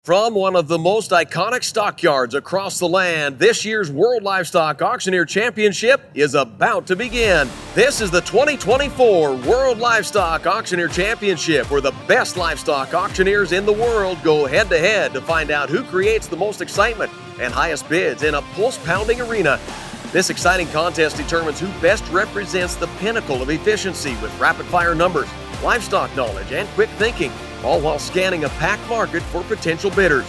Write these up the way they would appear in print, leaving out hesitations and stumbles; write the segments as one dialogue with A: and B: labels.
A: From one of the most iconic stockyards across the land, this year's World Livestock Auctioneer Championship is about to begin. This is the 2024 World Livestock Auctioneer Championship, where the best livestock auctioneers in the world go head-to-head to find out who creates the most excitement and highest bids in a pulse-pounding arena. This exciting contest determines who best represents the pinnacle of efficiency with rapid-fire numbers, livestock knowledge, and quick thinking, all while scanning a packed market for potential bidders.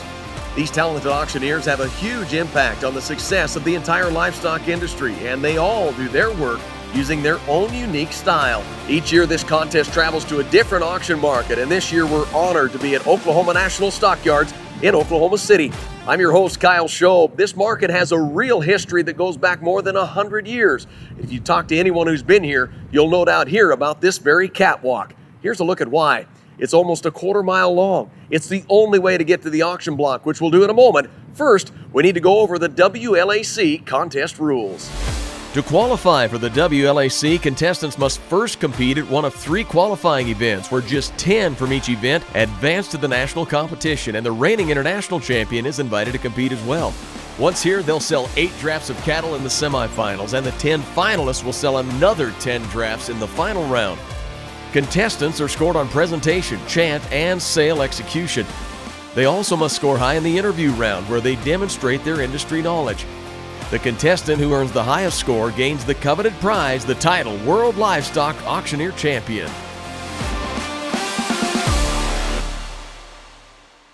A: These talented auctioneers have a huge impact on the success of the entire livestock industry, and they all do their work using their own unique style. Each year, this contest travels to a different auction market, and this year we're honored to be at Oklahoma National Stockyards in Oklahoma City. I'm your host, Kyle Shobe. This market has a real history that goes back more than 100 years. If you talk to anyone who's been here, you'll no doubt hear about this very catwalk. Here's a look at why. It's almost a quarter-mile long. It's the only way to get to the auction block, which we'll do in a moment. First, we need to go over the WLAC contest rules. To qualify for the WLAC, contestants must first compete at one of 3 qualifying events, where just 10 from each event advance to the national competition, and the reigning international champion is invited to compete as well. Once here, they'll sell 8 drafts of cattle in the semifinals, and the 10 finalists will sell another 10 drafts in the final round. Contestants are scored on presentation, chant, and sale execution. They also must score high in the interview round, where they demonstrate their industry knowledge. The contestant who earns the highest score gains the coveted prize, the title World Livestock Auctioneer Champion.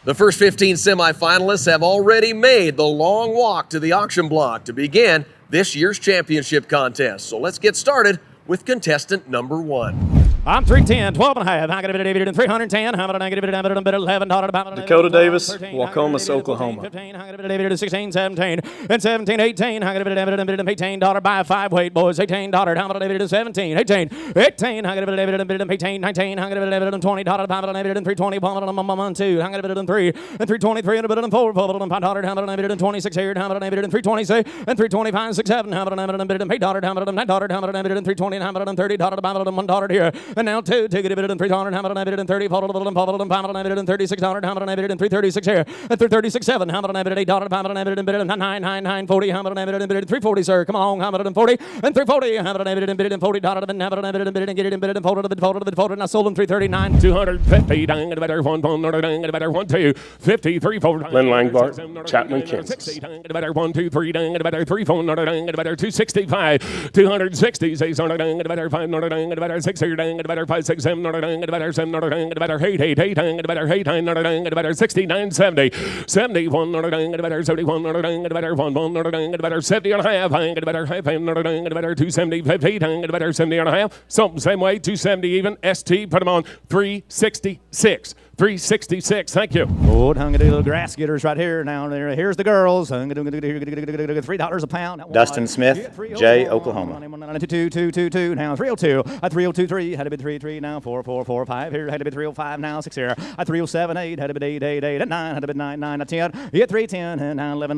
A: The first 15 semifinalists have already made the long walk to the auction block to begin this year's championship contest. So let's get started with contestant number 1.
B: I'm 310, 12 and a half. I got a bit of 310. How about I get a bit of $11?
C: Dakota Davis, Wacomas, Oklahoma.
B: 15, I got a bit of 16, 17, and 17, 18. I got a bit of $18 by 5 weight, boys. $18. How about a bit of 17, 18, 18. I got a bit of 18, 19. I got a bit of $20. How about a bit of 320, 2. I got a bit of 3, and 323, and a bit of 4, $5. How about a bit of 26 here? How about a bit of 326, and 325, 6, 7. How about a bit of $8? How about a $9? How about a bit of 320, and how about a $30? How about a $1 here? And now 2, take it a bit of 300, how about a bit of 30, $36, how about a bit of 336 here, and 336, 7, how about a bit of $8, how about a bit of 9, 40, how about a bit of 340, sir, come on, how about a 40, and 340, how about a bit of $40, how about a bit of get it in bit of folded, and I sold them 339, 250, dang it better, 1, 2, 53, 4,
C: Len Langbart, Chapman, Kansas.
B: 1, 2, 3, dang it better, 3, 4, dang it better, 265, 260, 6, dang it better, 5, dang it better, 6, dang it better, 5, 6, 7, better, 7, better, 8, 8, better, 8, better, 69, 70, 71, better, 71, better, 1, better, 70 and a half, better, half, better, 270, 50, better, 70 and a half, something same way, 270 even, ST, put them on, 366. 366, thank you.
D: Oh, little grass getters right here. Now, here's the girls. $3 a pound.
C: Dustin Smith, Jay, Oklahoma.
D: 222, now 302. 3023, had to be 33, now 4445. Here, had to be 305, now 6 here. 307, 8, had to be 8, 9, had to be 9, 10. Yeah, 310, and now 11,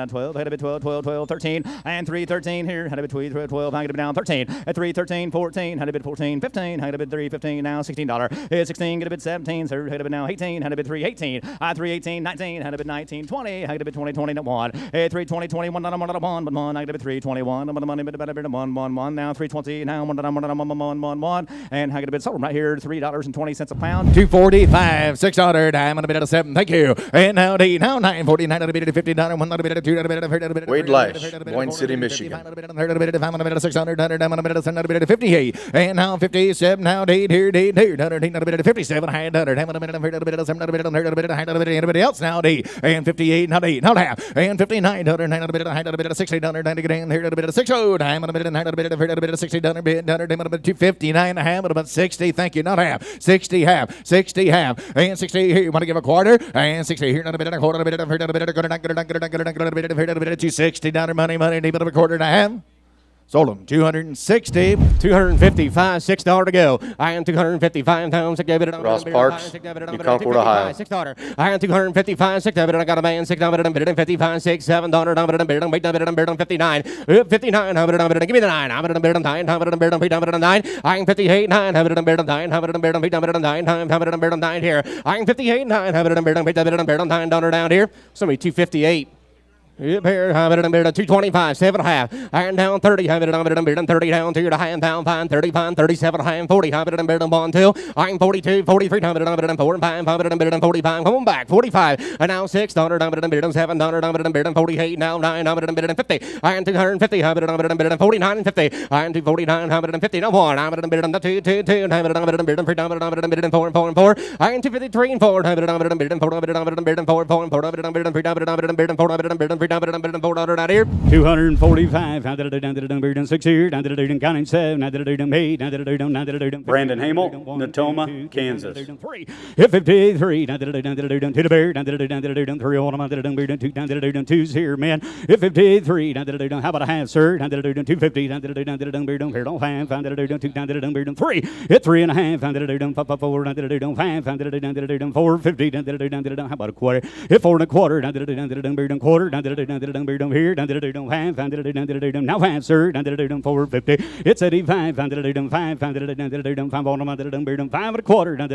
D: 12, had to be 12, 13, and 313 here, had to be 12, had to be down 13. At 313, 14, had to be 14, 15, had to be 315, now $16. It's 16, get a bit 17. Had to be now 18, had to be 318, 318, 19, had to be 19, 20, had to be 20, 21, 320, 21, not a 1, but 1, had to be 321, but money, but better, 1, 1, now 320, now 1, and had to be sold right here, $3.20 a pound, 245, 600, I'm on a bit of 7, thank you, and now 8, now 940, 9 a bit of $50, 1 a bit of 2, a bit of
C: Wade Lash, Boyne City, Michigan.
D: 600, I'm on a bit of 600, I'm on a bit of 7, a bit of 58, and now 57, now 8 here, 8 here, 100, a bit of 57, I had 100. Anybody else now? And 58, not 8, not half, and 59, a bit of 60, a bit of 60, I'm a bit of 60, a bit of 259 and a half, about 60, thank you, not half, 60 half, 60 half, and 60 here, you want to give a quarter, and 60 here, not a bit of a quarter, a bit of 260, money, a bit of a quarter and a half. Sold them. 260.
B: 255, $6 to go. I am 255 pounds.
C: Ross Parks, New Concord, Ohio.
B: $6. I am 255, $6. I got a man, $6.55, $6, $7, 59. 59, give me the 9. I'm 9. I am 58, 9, 9 here. I am 58, 9, $9 down here. Somebody 258. Yep, here, 225, 7.5. Iron down 30, 30 down, 2 to high and down, fine, 30, fine, 37, high and 40, 1, 2. Iron 42, 43, 4, 5, 45. Come on back, 45. And now $6, $7, 48, now 9, 50. Iron 250, 49 and 50. Iron 249, 150, now 1. I'm 2, 2, 2, 4 and 4. Iron 253 and 4, 4 out here.
D: 245. 6 here. 7. 8.
C: Brandon Hamel, Natoma, Kansas.
D: 53. To the bear. 3 on 2 2's here, man. 53. How about a half, sir? 250. Here don't 5. 3. Hit 3 and a half. 4. 450. How about a quarter? Hit 4 and a quarter. Quarter. Here, now 5, sir. 450. It's 85. 5 on 5 and a quarter. Now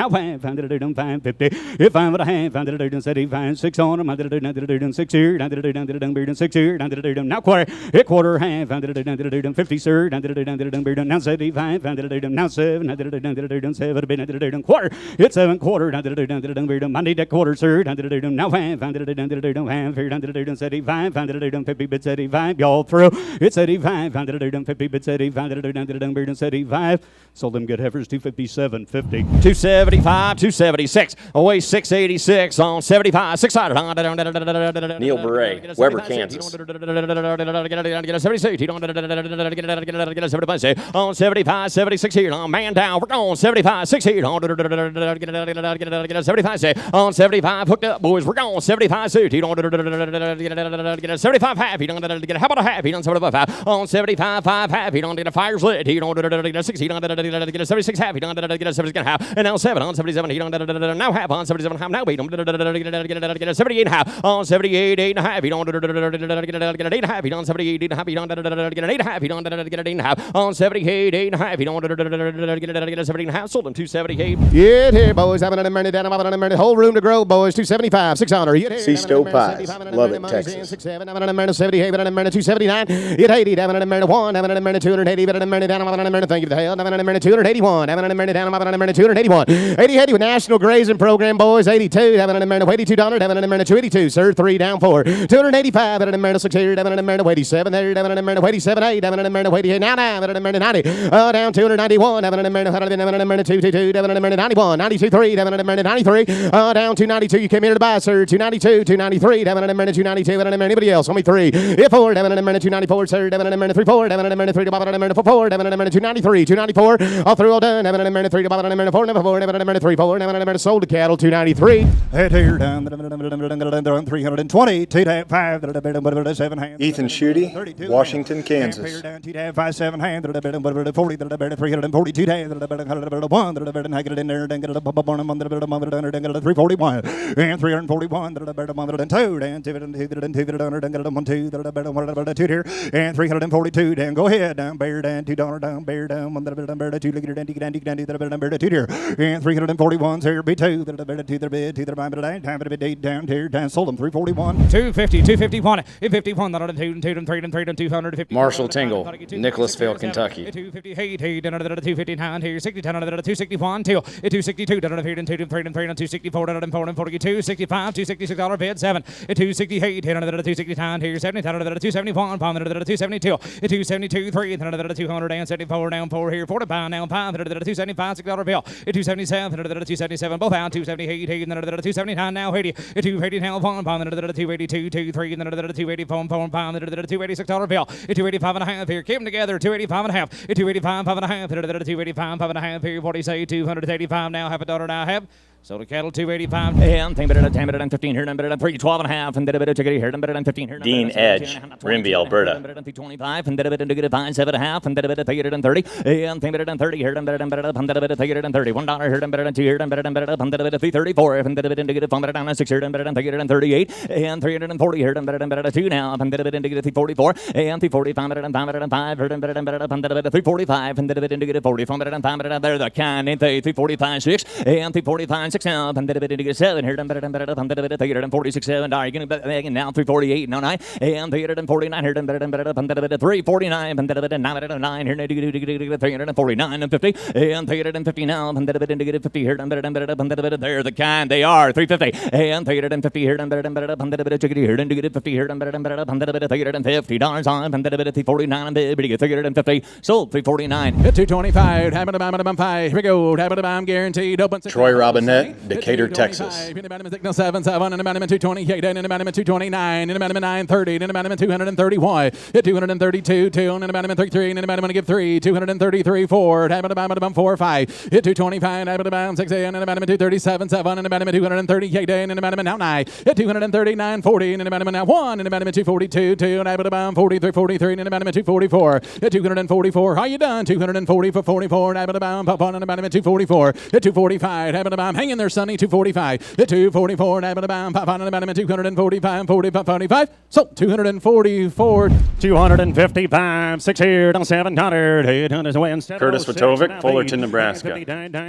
D: 5. 550. If 5 and a half. 85. 6 on 6 here. 6 here. Now quarter. Hit quarter half. 50, sir. Now 75. Now 7. 7 quarter. It's 7 quarter. I need that quarter, sir. Now 5. 75, 50 bits 85, y'all through. It's 85, 50 bits 85, 75. Sold them good heifers, 257, 50.
B: 275, 276. Away 686 on 75, 600.
C: Neil Beret, Weber, Kansas.
B: 76. On 75, 76 here. On man down. We're going 75, 6 here. On 75, on 75, hooked up, boys. We're going 75, suit. 75 half, he don't get how about a half, he don't 75 half. On 75 5 half, he don't get a fire's lit, he don't get a 6, he don't get a 76 half, he don't get a 76 half. And now 7 on 77, he don't now half on 77 half, now he don't get a 78 half. On 78 8 and a half, he don't get an 8 and a half, he don't 78 8 and a half, he don't get an 8 and a half, he don't get an 8 and a half. On 78 8 and a half, he don't get a 17 and a half, sold him 278.
D: Get here, boys. I'm in a minute, down, I'm in a minute. Whole room to grow, boys. 275, 600.
C: C-Stowe Pies, Lubbock, Texas.
D: 67, I'm in a minute, 78, I'm in a minute, 279. Hit 80, I'm in a minute, 1, I'm in a minute, 280, I'm in a minute, down, I'm in a minute, thank you for the hell. I'm in a minute, 281, I'm in a minute, down, I'm in a minute, 281. 80 with National Grazing Program, boys. 82, I'm in a minute, $82, I'm in a minute, 282, sir. 3 down 4. 285, I'm in a minute, 6 here, I'm in a minute, 87, there, I'm in a minute, 87, 8, I'm in a minute, 88, now, I'm in a minute, 90. Down 291, I'm in a minute, 222, I'm in a minute, 91, 92, 3, I'm in a minute, 93. Down 292, you came here to buy, sir. 292, 293, I'm in a minute, 292, I'm in a minute, anybody else? Only 3. If 4, I'm in a minute, 294, sir. I'm in a minute, 3, 4, I'm in a minute, 3 to Bob, I'm in a minute, 4, I'm in a minute, 293, 294. All through, all done. I'm in a minute, 3 to Bob, I'm in a minute, 4, I'm in a minute, 3, 4, I'm in a minute, sold to cattle, 293. Head here, down, 320, 2.5, 7 hands.
C: Ethan Schutte, Washington, Kansas.
D: 5, 7 hands, 40, 342 hands, 1, get it in there, then get it up, 341, and 341, and 2, and 2 here, and 342, then go ahead, down, bear down, $2 down, bear down, 2 here, and 341, here, B2, down here, down, sold them, 341.
B: 250, 251, 51, 250.
C: Marshall Tingle, Nicholasville, Kentucky.
B: 258, 259 here, 60, 261, till 262, 264, 42, 65, $266 bid, 7, 268, 269 here, 70, 271, 272, 272, 3, 274 down 4 here, 45 now 5, 275, $6 bill, 277, 277, both out, 278, 279 now 80, 280 now 1, 282, 2, 3, 284, 4, 5, $286 bill, 285 and a half here, keep them together, 285 and a half, 285 and a half, 285 and a half here, what do you say, 285 now, half $1 now, half. So the cattle 285 and thing better than 10 better than 15 here and better than 3 12 and a half and better ticket here and better than 15 here.
C: Dean Edge, Rimby, Alberta.
B: 25 and better than 5 7 and a half and better than 30 and thing better than 30 here and better than $30 $1 here and better than 2 here and better than 334 and better than 6 here and better than 38 and 340 here and better than 2 now and better than 344 and 345 better than 5 here and better than 345 and better than 44 better than 5 better than there the can and 345 6 and 345 6 now and better than 7 here and better than 346 7 are you going to now 348 now 9 and 349 here and better than 349 and better than 9 here 349 and 50 and 350 now and better than 50 here and better than there the kind they are 350 and 350 here and better than here and 50 here and better than $50 on and better 49 and better 350 sold 349
D: 225 5 here we go guaranteed open
C: Troy Robinette, Decatur, Texas.
D: 7 7 and a minimum 228 and a minimum 229 and a minimum 930 and a minimum 231 232 2 and a minimum 33 and a minimum give 3 233 4 minimum 4 5 225 minimum 6 and a minimum 237 7 and a minimum 238 and a minimum now 9 239 40 and a minimum now 1 and a minimum 242 2 and a minimum 43 43 and a minimum 244 244 how you done 240 for 44 and a minimum 244 245 hang in there Sonny 245 244 and a minimum 245 45 so 244 255 6 here down 700 800 away instead
C: Curtis Vitovic, Fullerton, Nebraska.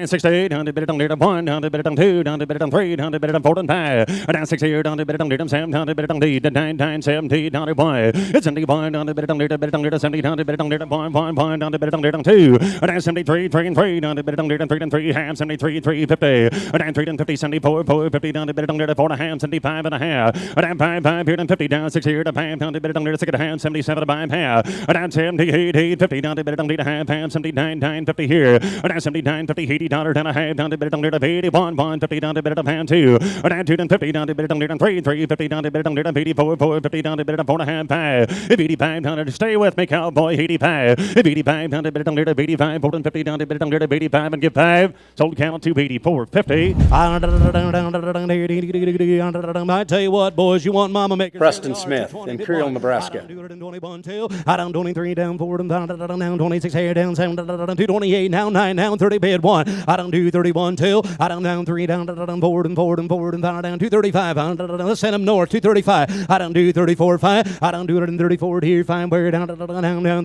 D: 68 100 bit on 1 100 bit on 2 100 bit on 3 100 bit on 4 and 5 down 6 here 100 bit on 700 bit on 9 70 100 it's 71 100 bit on 70 100 bit on 1 100 bit on 2 down 73 3 and 3 100 bit on 3 and 3 half 73 350 down 3 and 50 74 450 down bit on 4 and a half 75 and a half down 5 here and 50 down 6 here to 5 down bit on 6 and a half 77 to 5 half down 78 50 down bit on 8 half 79 50 here down 79 50 $80 down a half down bit on 81 150 down bit on 2 down 2 and 50 down bit on 3 350 down bit on 84 450 down bit on 4 and a half 5 85 down stay with me cowboy 85 85 down bit on 85 450 down bit on 85 and give 5 sold count 284 50 I tell you what boys you want mama making
C: Preston Smith, Imperial, Nebraska.
D: I down 23 down 4 down 26 here down 7 228 now 9 down 30 bid 1 I don't do 31 2 I down 3 down 4 and down 235 let's send them north 235 I don't do 34 5 I don't do it in 34 here 5 where down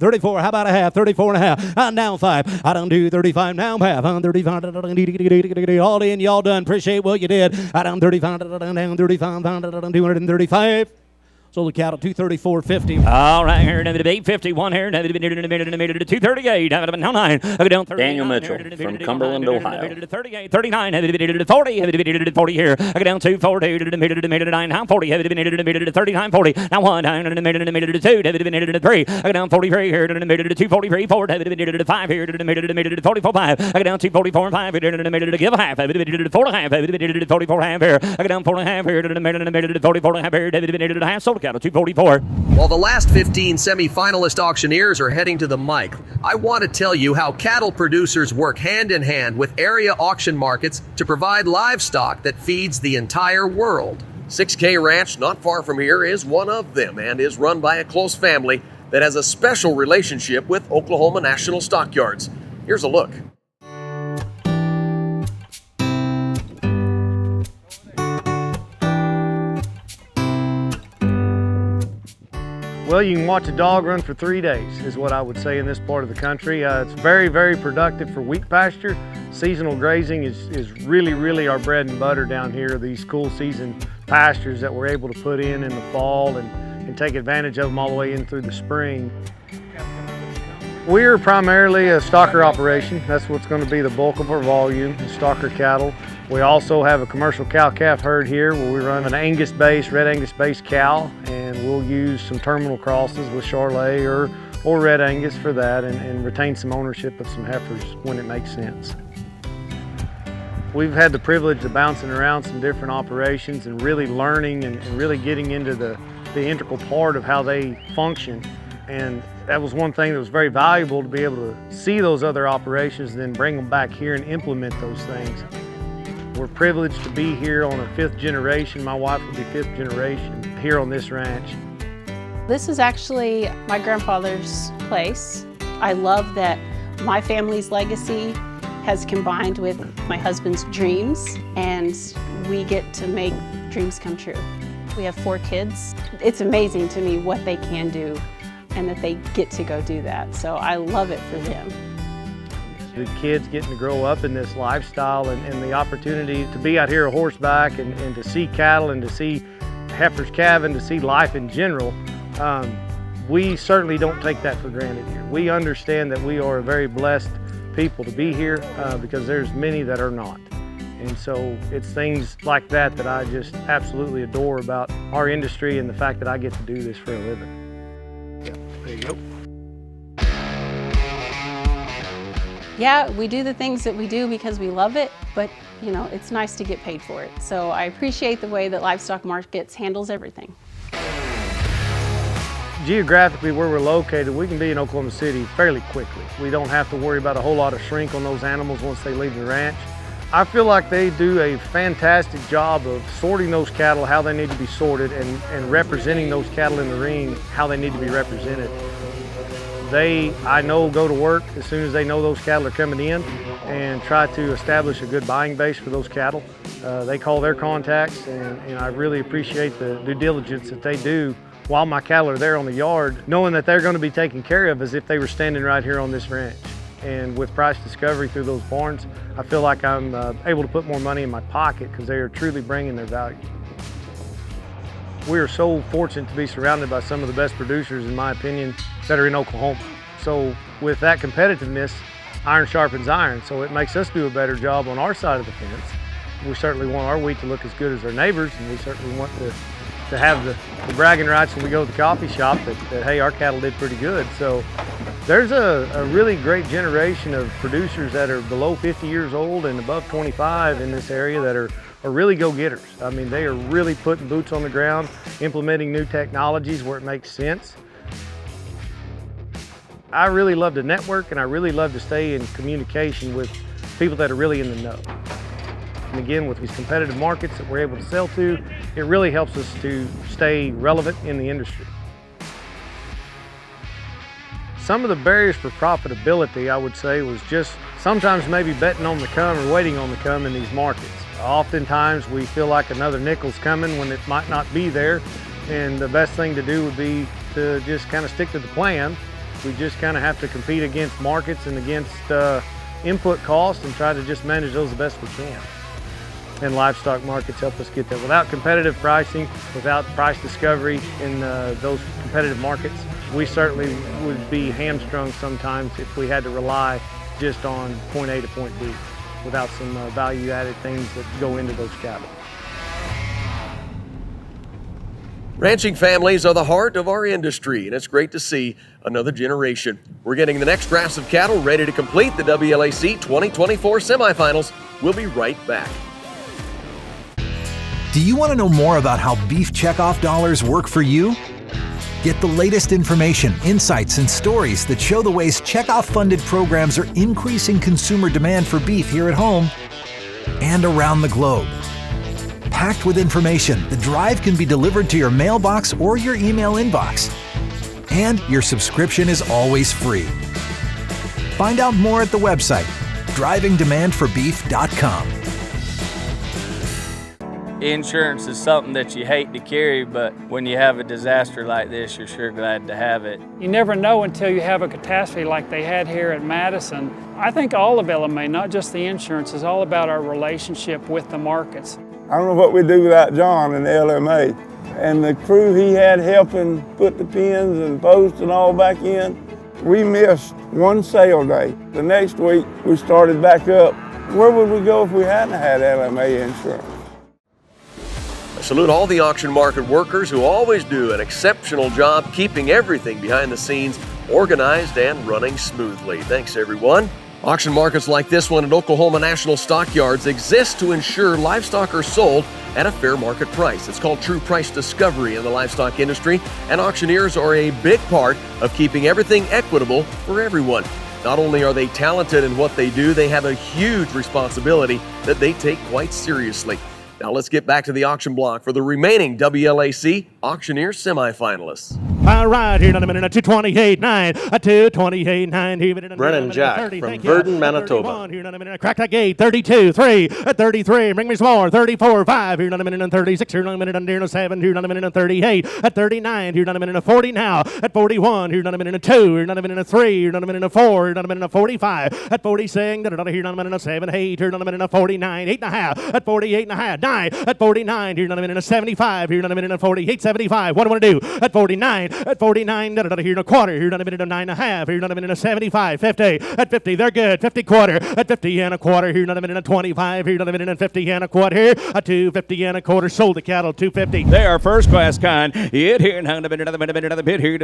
D: 34 how about a half 34 and a half I'm down 5 I don't do 35 now half I'm 35 all in y'all done appreciate what you did I down 35 down 35 235 So the cattle 234.50.
B: All right, here another 851 here. 238. Now 9. Down 30.
C: Daniel Mitchell from Cumberland, Ohio.
B: 38, 39. 40 here. I go down 240. 9. Now 40. 39, 40. Now 1. 2. 3. I go down 43 here. 243. 4. 5 here. 44. 5. I go down 244 and 5. Give a half. 4 and a half. 44 half here. I go down 4 and a half here. 44 and a half here. Half sold. Cattle 244.
A: While the last 15 semi-finalist auctioneers are heading to the mic, I want to tell you how cattle producers work hand in hand with area auction markets to provide livestock that feeds the entire world. 6K Ranch, not far from here, is one of them and is run by a close family that has a special relationship with Oklahoma National Stockyards. Here's a look.
E: Well, you can watch a dog run for 3 days is what I would say in this part of the country. It's very, very productive for wheat pasture. Seasonal grazing is really our bread and butter down here. These cool season pastures that we're able to put in the fall and take advantage of them all the way in through the spring. We're primarily a stocker operation. That's what's going to be the bulk of our volume, stocker cattle. We also have a commercial cow-calf herd here where we run an Angus-based, red Angus-based cow, and we'll use some terminal crosses with Charolais or red Angus for that and retain some ownership of some heifers when it makes sense. We've had the privilege of bouncing around some different operations and really learning and really getting into the integral part of how they function. And that was one thing that was very valuable to be able to see those other operations and then bring them back here and implement those things. We're privileged to be here on a 5th generation. My wife will be 5th generation here on this ranch.
F: This is actually my grandfather's place. I love that my family's legacy has combined with my husband's dreams, and we get to make dreams come true. We have 4 kids. It's amazing to me what they can do and that they get to go do that. So I love it for them.
E: The kids getting to grow up in this lifestyle and the opportunity to be out here horseback and to see cattle and to see heifers calving, to see life in general, we certainly don't take that for granted here. We understand that we are a very blessed people to be here because there's many that are not. And so it's things like that that I just absolutely adore about our industry and the fact that I get to do this for a living. Yeah, there you go.
F: Yeah, we do the things that we do because we love it, but you know, it's nice to get paid for it. So I appreciate the way that Livestock Markets handles everything.
E: Geographically, where we're located, we can be in Oklahoma City fairly quickly. We don't have to worry about a whole lot of shrink on those animals once they leave the ranch. I feel like they do a fantastic job of sorting those cattle how they need to be sorted and representing those cattle in the ring how they need to be represented. They, I know, go to work as soon as they know those cattle are coming in and try to establish a good buying base for those cattle. They call their contacts, and I really appreciate the due diligence that they do while my cattle are there on the yard, knowing that they're going to be taken care of as if they were standing right here on this ranch. And with price discovery through those barns, I feel like I'm able to put more money in my pocket because they are truly bringing their value. We are so fortunate to be surrounded by some of the best producers, in my opinion, that are in Oklahoma. So with that competitiveness, iron sharpens iron, so it makes us do a better job on our side of the fence. We certainly want our wheat to look as good as our neighbors, and we certainly want to have the bragging rights when we go to the coffee shop that hey, our cattle did pretty good. So there's a really great generation of producers that are below 50 years old and above 25 in this area that are really go-getters. I mean, they are really putting boots on the ground, implementing new technologies where it makes sense. I really love to network, and I really love to stay in communication with people that are really in the know. And again, with these competitive markets that we're able to sell to, it really helps us to stay relevant in the industry. Some of the barriers for profitability, I would say, was just sometimes maybe betting on the come or waiting on the come in these markets. Oftentimes we feel like another nickel's coming when it might not be there, and the best thing to do would be to just kind of stick to the plan. We just kind of have to compete against markets and against input costs and try to just manage those the best we can. And livestock markets help us get that. Without competitive pricing, without price discovery in those competitive markets, we certainly would be hamstrung sometimes if we had to rely just on point A to point B without some value-added things that go into those cattle.
A: Ranching families are the heart of our industry, and it's great to see another generation. We're getting the next drafts of cattle ready to complete the WLAC 2024 semifinals. We'll be right back.
G: Do you want to know more about how beef checkoff dollars work for you? Get the latest information, insights, and stories that show the ways checkoff-funded programs are increasing consumer demand for beef here at home and around the globe. Packed with information, the drive can be delivered to your mailbox or your email inbox. And your subscription is always free. Find out more at the website, drivingdemandforbeef.com.
H: Insurance is something that you hate to carry, but when you have a disaster like this, you're sure glad to have it.
I: You never know until you have a catastrophe like they had here at Madison. I think all of LMA, not just the insurance, is all about our relationship with the markets.
J: I don't know what we'd do without John and LMA. And the crew he had helping put the pins and posts and all back in. We missed one sale day. The next week, we started back up. Where would we go if we hadn't had LMA insurance?
A: I salute all the auction market workers who always do an exceptional job keeping everything behind the scenes organized and running smoothly. Thanks, everyone. Auction markets like this one at Oklahoma National Stockyards exist to ensure livestock are sold at a fair market price. It's called true price discovery in the livestock industry, and auctioneers are a big part of keeping everything equitable for everyone. Not only are they talented in what they do, they have a huge responsibility that they take quite seriously. Now let's get back to the auction block for the remaining WLAC Auctioneer semifinalists.
B: All right, here in a minute, a 228.9, a 228.9.
C: Brennan Jack from Verdon, Manitoba.
B: Here in a minute, crack that gate, 32.3, at 33, bring me some more, 34.5, here in a minute, and 36, here in a minute, and 7, here in a minute, and 38, at 39, here in a minute, and 40 now, at 41, here in a minute, and 2, here in a minute, and 3, here in a minute, and 4, here in a minute, and 45, at 46, here in a minute, and 7, 8, here in a minute, and 49, 8.5, at 48.5, 9, at 49, here in a minute, and 75, here in a minute, and 48, 75, what do I want to do? At 49, at 49, here in a quarter, here in a minute, and 9.5, here in a minute, and 75, 50, at 50, they're good, 50 quarter, at 50 and a quarter, here in a minute, and 25, here in a minute, and 50 and a quarter, here, a 250 and a quarter, sold the cattle, 250.
D: They are first class kind. It here and another bit here,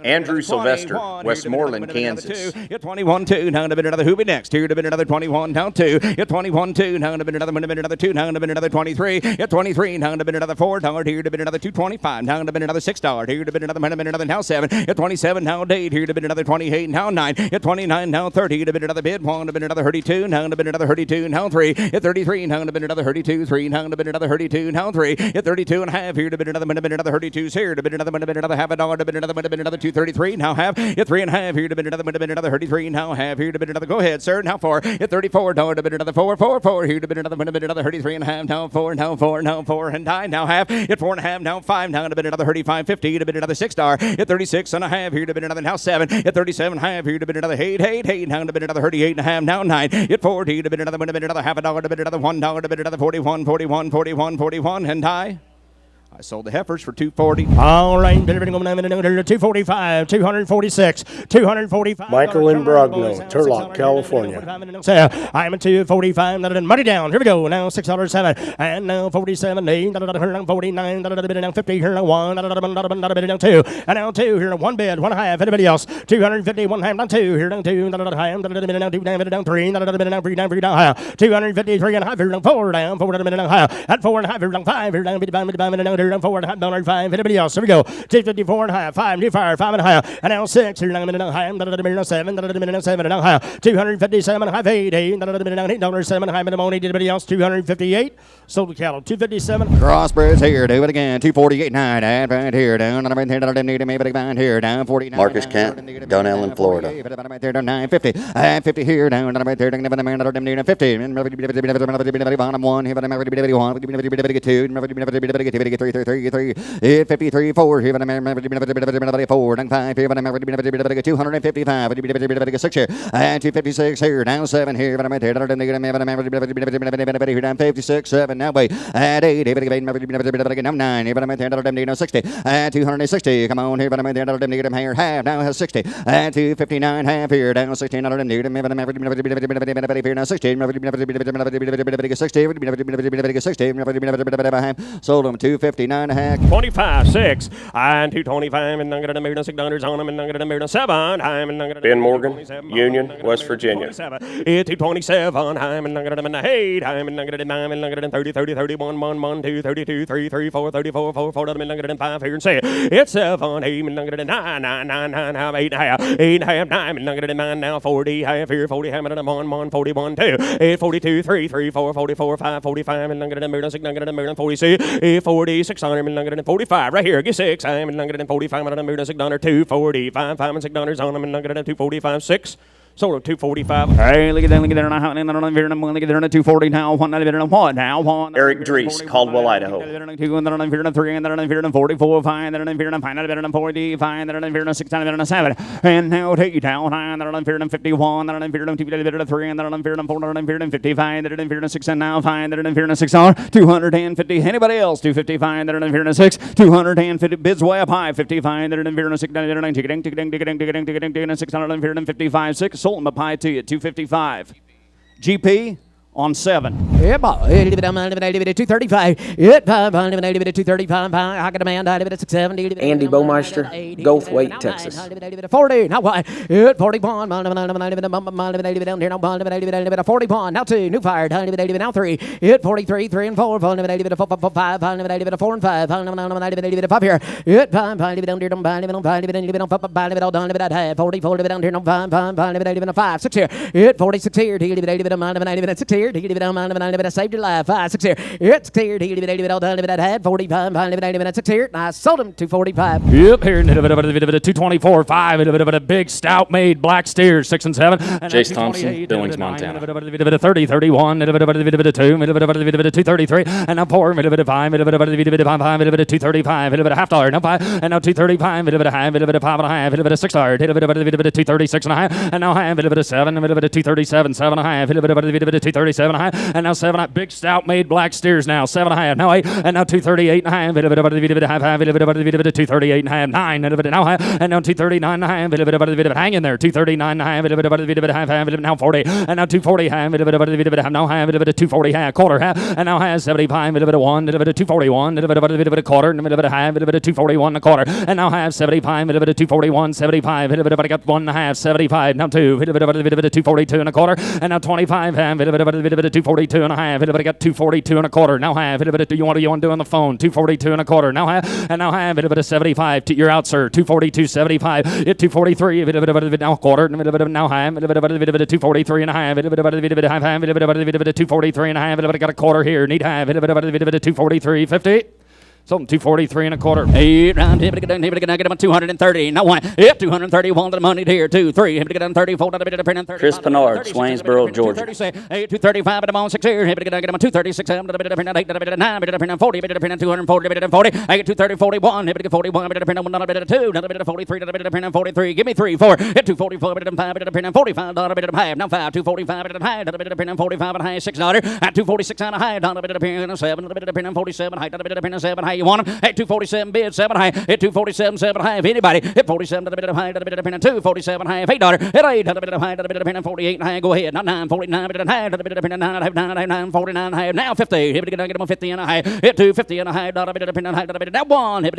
C: Andrew Sylvester, Westmoreland, Kansas.
D: 21-2, now another who be next? Here to another 21 down 2. 21-2, now another 2, now another 23. 23, now another $4. Here to another 225, now another $6. Here to another now 7. 27, now 8. Here to another 28, now 9. 29, now 30. To another bid 1. To another 32, now another 32, now 3. 33, now another 32, 3. Now another 32, now 3. 32 and a half. Here to another 32s here. To another half a dollar. To another 233, now half. 3 and a half. Here to another 33, now half. Here to another, go ahead, sir. Now 4. $34 to another 4. Here to another 33 and a half. Now 4, now 4, now 4 and 9, now half. 4 and a half, now 5. Now to another 35.50. To another $6. 36 and a half. Here to another now 7. 37 and a half. Here to another 8. Now to another 38 and a half. Now 9. 40 to another half a dollar. To another $1. To another 41 and high. I sold the heifers for $240.
B: All right, 245, 246, 245.
K: Michael in Brogno, Turlock, California.
B: I'm at 245, money down. Here we go. Now $6.07, and now 47, 8, 49, 50, here 1, 2, and now 2, here 1 bid, 1 half, anybody else? 250, 1 half, down 2, here down 2, down 3, down half, 253 and a half, here down 4, down 4, down half, at 4 and a half, here down 5, here down $5, $4.5. Anybody else? Here we go. 254 and a half. 5 new fire. 5 and a half. And now 6. Here now a minute and a half. 7. 7 and a half. 257 and a half. 8. $8. 7 and a half. Minimum. Anybody else? 258. Sold the cattle. 257.
D: Crossbreds here. Do it again. 248.9. Add right here. Down. Here. Down 49.
C: Marcus Kent, Dunellen, Florida.
D: 950. Add 50 here. Down. Right there. 50. Bottom 1. 2. 3, 53, 4, 4, 5, 255, 6 here, and 256 here, down 7 here, down 56, 7, now wait, and 8, now 9, 60, and 260, come on here, here, half, now has 60, and 259, half here, down 16, now 60, sold them 259 and a half.
B: 25, 6, and 225, and $6 on them, and 7, and
C: Ben Morgan, Union, West Virginia.
B: 227, and 8, and 30, 31, 1, 1, 2, 32, 3, 3, 4, 34, 4, 4, and 5 here, and 6. It's 7, 8, and 9, 9, 9, 9, half, 8 and a half, 8 and a half, 9, and 9, now 40, half here, 40, half, and 1, 1, 41, 2, 8, 42, 3, 3, 4, 44, 5, 45, and 6, 46, 46, 45 right here. Get 6. I'm in 45. I'm in 245. 5 and $6 on them. And 245. 6. Sold at 245.
D: Hey, look at that, look at that. Look at that, 240 now. One now.
C: Eric Drees, Caldwell, Idaho.
D: 2 and 3 and 44, 5 and 40, 5 and 6 and 7. And now take down 9 and 51, and 3 and 4 and 55, and 6 and now 5 and 6 are 250. Anybody else? 255 and 6, 250 bids way up high. 55 and 6 655 sold them up high to you at 255. GP on 7.
B: Yeah, boy. 235. 235. I got a man. 670.
C: Andy Baumeister, Goldthwaite, Texas.
B: 40. Now why? 40 pawn. 40 pawn. Now 2. New fire. Now 3. 43. 3 and 4. 5. 4 and 5. 5 here. 5. 40. 40 down here. 5. 6 here. 46 here. 6 here. Saved your life. 5, 6 here. It's cleared. 45. 6 here. I sold him 245.
D: Yep, here 224. 5. A big stout made black steers 6 and 7.
L: Jace Thompson, Billings, Montana.
D: 30, 31. 2, 233. And now 4. 5. 235. Half dollar. Now 5. And now 235. 5 and a half. 6 dollar. 236 and a half. And now half. 7. 237. 7 and a half. 237 and a half. And now 7. Big stout made black steers now 7 and a half. Now 8. And now 238 and a half. 238 and a half. 9. And now half. And now 239 and a half. Hang in there. 239 and a half. Now 40. And now 240 half. Now half. 240 half. Quarter half. And now half. 75. 1. 241. Quarter. Half. 241 a quarter. And now half. 75. 241. 75. Everybody got 1 and a half. 75. Now 2. 242 and a quarter. And now 25 half. 242 and a half. Everybody got 242 and a quarter. Now half. You want to do on the phone? 242 and a quarter. Now half. And now half. 75. You're out, sir. 242. 75. 243. Now quarter. Now half. 243 and a half. 243 and a half. Everybody got a quarter here. Need half. 243. 50. Something 243 and a quarter. 8 round. Get him 230. Now 1. 231 to the money here. 2, 3. Get him 34.
C: Chris Pennard, Swainsboro, Georgia.
D: 235 at the bone 6 here. Get him 236. 8 9. 40. 240. 40. I get 230. 41. 41. 2. 43. 43. Give me 3, 4. 244. 5. 45. Now 5. 245. 45 and a half. $6. At 246 and a half. 7. 47. 7 high. You want them? At 247 bid, 7 high. At 247, 7 high. If anybody, at 47 high, 247 high. At $8, at 8 high, 48 high. Go ahead. Not 9, 49 high, 9, 49 high. Now 50. Get them 50 and a high. At 250 and a high. Now 1.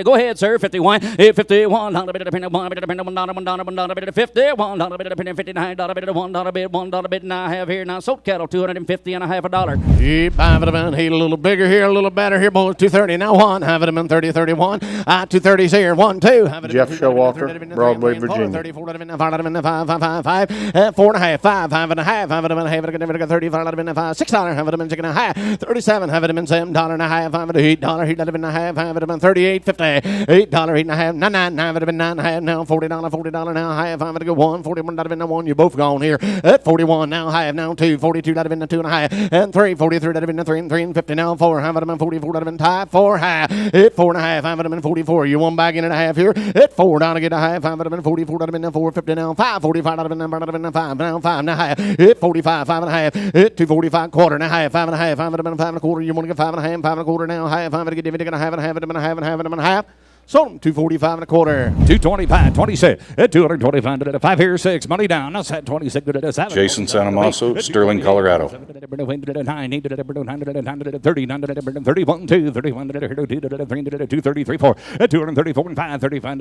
D: Go ahead, sir. 51. 51. $1. $51. 59. $1 bid. Now I have here now sold cattle 250 and a half $1. Keep 5 of them. Hate a little bigger here, a little better here. Boys 230 now 1. Have it in 30, 31. 230's here. 1, 2.
K: Jeff Showalker, Broadway, Virginia.
D: 34 5, 5, 4 and a half, 5 and a half. Have it in 35. 6 $6. Have it in chicken and a half. 37. Have it in $7 and a half. $8. Heat it in a half. Have it in 38, 50. $8, 8 and a half. 9. Have it in 9 and a half. Now $40 now. Half. Have it go 1. $41 in 1. You're both gone here. At 41 now. Half now 2. 42 in 2 and a half. And 3. 43 in 3 and 3 and 50 now. 4. Have it in 44 tie. 4 half. At 4 and a half. Have it in 44. You one back in and a half here. At 4 down to get a half. Have it in 44 in 450 now. 5. 45 in 5 now. 5 and a half. At 45. 5 and a half. At 245 quarter and a half. 5 and a half. Have it in 5 and a quarter. You want to get 5 and a half. 5 and a quarter now. Half. Have it to get it. Have it. Have it in a half and have it in a half. Sold him 245 and a quarter. 225, 26. At 225 5 here, 6. Money down. Now set 26 7.
L: Jason Sanamaso, Sterling, Colorado.
D: 9, 30, 31, 2, 31, 233, 4. At 234 and 5, 35,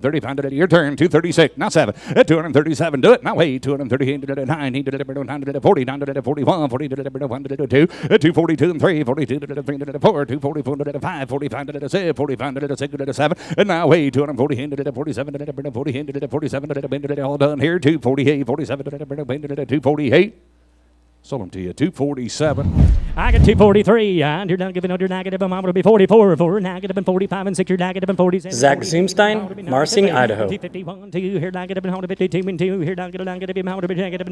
D: 35. Your turn. 236. Now 7. At 237. Do it. Now 8. 238, 9, 40, 41, 40, 2. At 242 and 3, 42, 3, 4, 244, 5, 45, 6, 45, 6. 7 and now way 240 47 47 all done here 248 47 248 sold them to you 247. I got 243 and you're not giving under negative. I'm going to be 44 for negative and 45 and 6. You're negative and 47.
M: Zach Zumstein, Marsing, Idaho.
D: 251 2 here negative and 52 and 2 here negative and negative and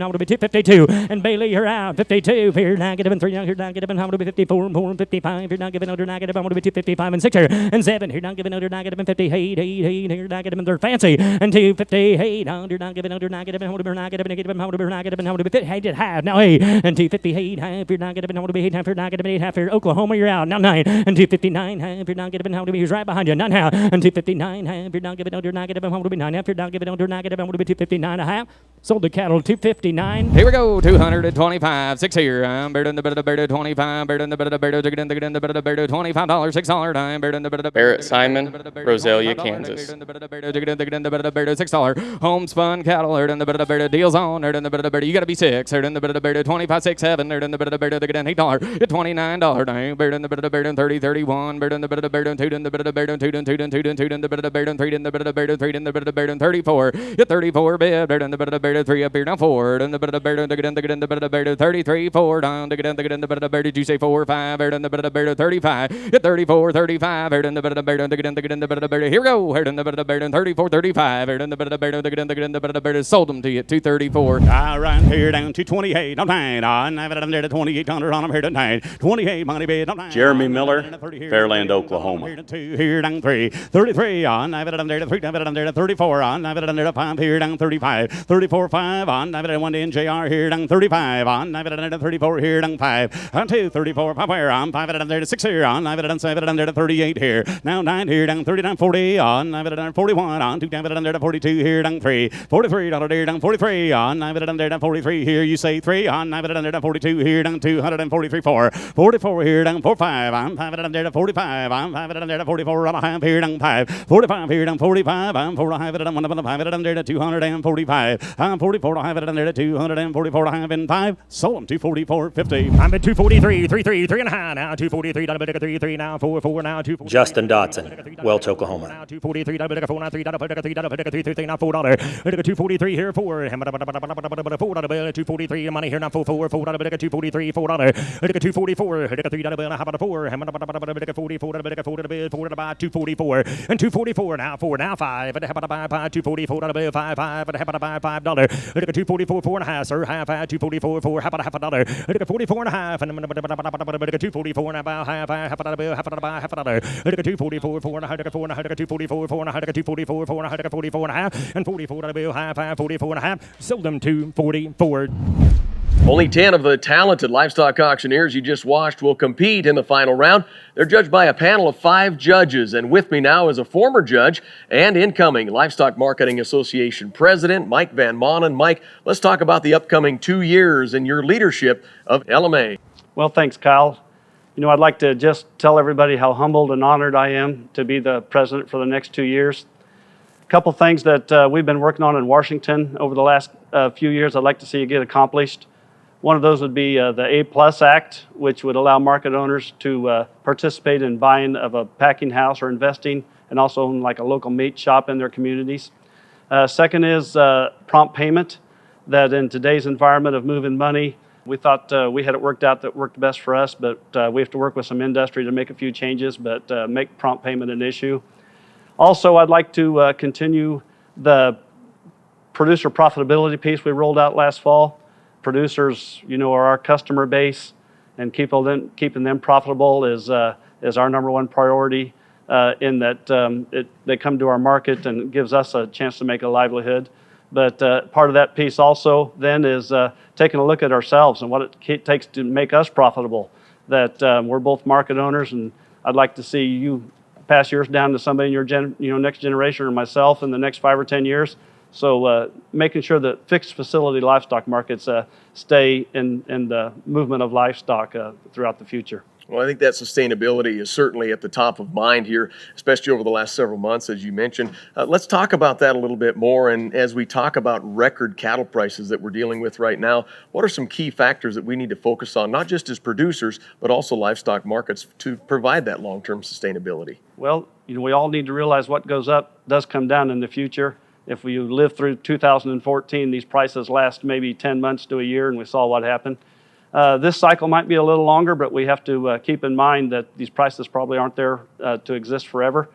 D: 252 and Bailey you're out 52 here negative and 3 here negative and 54 and 4 and 55 you're not giving under negative. I'm going to be 255 and 6 here and 7 here not giving under negative and 58 8 here negative and they're fancy and 258 under not giving under negative and negative and negative and 50 hated half now 8 and 258 half you're not getting how to be 8 half you're not getting 8 half here Oklahoma you're out now 9 and 259 half you're not getting how to be who's right behind you 9 half and 259 half you're not giving under negative how to be 9 half you're not giving under negative how to be 259 a half
B: Sold the cattle 259. Here we go, 225. 6 here. I'm better than the better 25. Better than the better $25. $6 time. Better than the better
N: Barrett Simon, Roselia, Kansas.
B: $6 homespun cattle. Heard in the better deals on. Heard in the better you got to be 6. Heard in the better 25, 6, 7. Heard in the better $8. $29 time. Better than the better 30, 31. Better than the better 2. In the better 2. 2 in the better 3 in the better 3 in the better 34. 34 bid. Better than the better 3 up here now 4 and the better 33 4 down to get in the better did you say 4 5 and the better 35 34 35 and the better to get in the better here we go and the better 34 35 and the better to get in the better sold them to you 234.
D: I run here down to 28 on 9 on I have it under 2800 on I'm here tonight 28 money bid on 9.
L: Jeremy Miller, Fairland, Oklahoma.
D: Here down 3 33 on I have it under 3 I have it under 34 on I have it under 5 here down 35 34 5 on I have it 1 in JR here down 35 on I have it under 34 here down 5 on 2 34 5 where on 5 under 6 here on I have it on 7 under 38 here now 9 here down 39 40 on I have it under 41 on 2 down it under 42 here down 3 43 dollar here down 43 on I have it under 43 here you say 3 on I have it under 42 here down 243 4 44 here down 45 on 5 under 45 on 5 under 44 on a half here down 5 45 here down 45 on 4 I have it under 1 5 under 245 on 44 I have it under 244 I have in 5 sold them 244.50.
B: I'm at 243 3 and a half now 243 $3 now 4 now 2
M: Justin Dotson, Welch, Oklahoma.
B: 243 $4 now 3 now $4 243 here 4 243 money here now 4 243 $4 244 $3 how about a 4 44 244 and 244 now 4 now 5 244 $5 $5 244 4 and a half sir half 244 4 half a dollar 44 and a half and 244 and about half $244 4 and a half 244 4 and a half 244 4 and a half 44 and a half and 44 half 44 and a half sold them 244.
A: Only 10 of the talented livestock auctioneers you just watched will compete in the final round. They're judged by a panel of 5 judges, and with me now is a former judge and incoming Livestock Marketing Association President, Mike Van Manen. Mike, let's talk about the upcoming 2 years and your leadership of LMA.
O: Well, thanks, Kyle. You know, I'd like to just tell everybody how humbled and honored I am to be the president for the next 2 years. A couple things that we've been working on in Washington over the last few years I'd like to see you get accomplished. One of those would be the A+ Act, which would allow market owners to participate in buying of a packing house or investing, and also own like a local meat shop in their communities. Second is prompt payment, that in today's environment of moving money, we thought we had it worked out that worked best for us, but we have to work with some industry to make a few changes, but make prompt payment an issue. Also, I'd like to continue the producer profitability piece we rolled out last fall. Producers, you know, are our customer base, and keeping them profitable is our number one priority. In that they come to our market and gives us a chance to make a livelihood. But part of that piece also then is taking a look at ourselves and what it takes to make us profitable. That we're both market owners, and I'd like to see you pass yours down to somebody in your next generation or myself in the next 5 or 10 years. So making sure that fixed facility livestock markets stay in the movement of livestock throughout the future.
A: Well, I think that sustainability is certainly at the top of mind here, especially over the last several months, as you mentioned. Let's talk about that a little bit more. And as we talk about record cattle prices that we're dealing with right now, what are some key factors that we need to focus on, not just as producers, but also livestock markets, to provide that long-term sustainability?
O: Well, you know, we all need to realize what goes up does come down in the future. If we live through 2014, these prices last maybe 10 months to a year, and we saw what happened. This cycle might be a little longer, but we have to keep in mind that these prices probably aren't there to exist forever.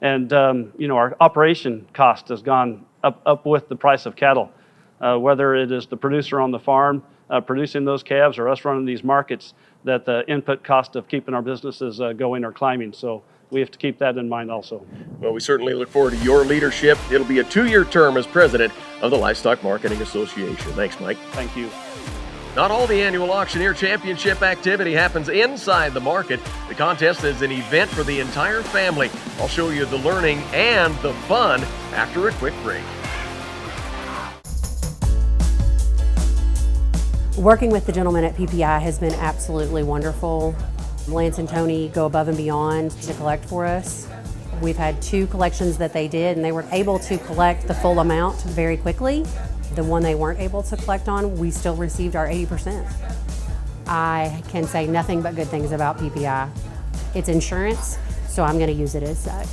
O: And, you know, our operation cost has gone up with the price of cattle. Whether it is the producer on the farm producing those calves or us running these markets, that the input cost of keeping our businesses going are climbing. So we have to keep that in mind also.
A: Well, we certainly look forward to your leadership. It'll be a 2-year term as president of the Livestock Marketing Association. Thanks, Mike.
O: Thank you.
A: Not all the annual Auctioneer Championship activity happens inside the market. The contest is an event for the entire family. I'll show you the learning and the fun after a quick break.
P: Working with the gentlemen at PPI has been absolutely wonderful. Lance and Tony go above and beyond to collect for us. We've had 2 collections that they did, and they were able to collect the full amount very quickly. The one they weren't able to collect on, we still received our 80%. I can say nothing but good things about PPI. It's insurance, so I'm going to use it as such.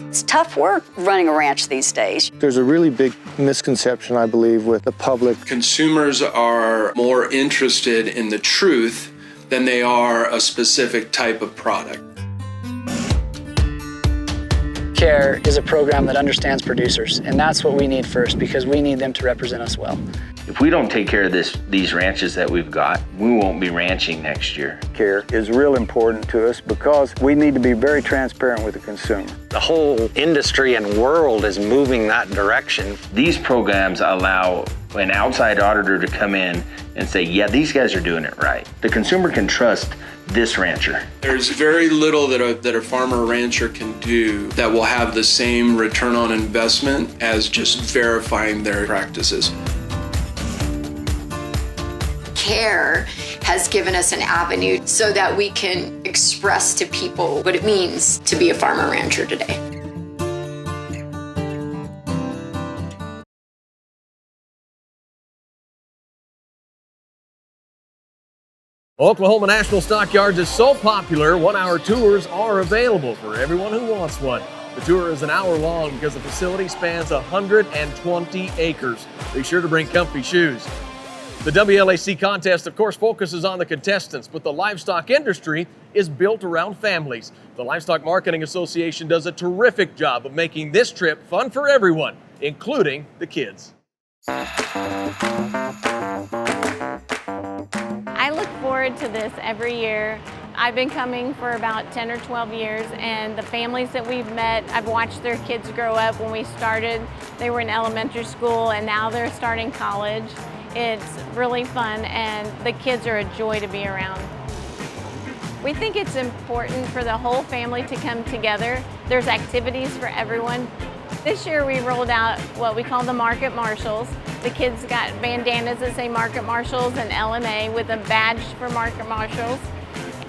Q: It's tough work running a ranch these days.
K: There's a really big misconception, I believe, with the public.
R: Consumers are more interested in the truth than they are a specific type of product.
S: CARE is a program that understands producers, and that's what we need first, because we need them to represent us well.
T: If we don't take care of these ranches that we've got, we won't be ranching next year.
U: CARE is real important to us because we need to be very transparent with the consumer.
V: The whole industry and world is moving that direction.
T: These programs allow an outside auditor to come in and say, yeah, these guys are doing it right. The consumer can trust this rancher.
R: There's very little that a farmer rancher can do that will have the same return on investment as just verifying their practices.
W: CARE has given us an avenue so that we can express to people what it means to be a farmer rancher today.
A: Oklahoma National Stockyards is so popular, 1-hour tours are available for everyone who wants one. The tour is an hour long because the facility spans 120 acres. Be sure to bring comfy shoes. The WLAC contest, of course, focuses on the contestants, but the livestock industry is built around families. The Livestock Marketing Association does a terrific job of making this trip fun for everyone, including the kids.
X: I look forward to this every year. I've been coming for about 10 or 12 years, and the families that we've met, I've watched their kids grow up. When we started, they were in elementary school, and now they're starting college. It's really fun, and the kids are a joy to be around. We think it's important for the whole family to come together. There's activities for everyone. This year we rolled out what we call the Market Marshals. The kids got bandanas that say Market Marshals and LMA with a badge for Market Marshals.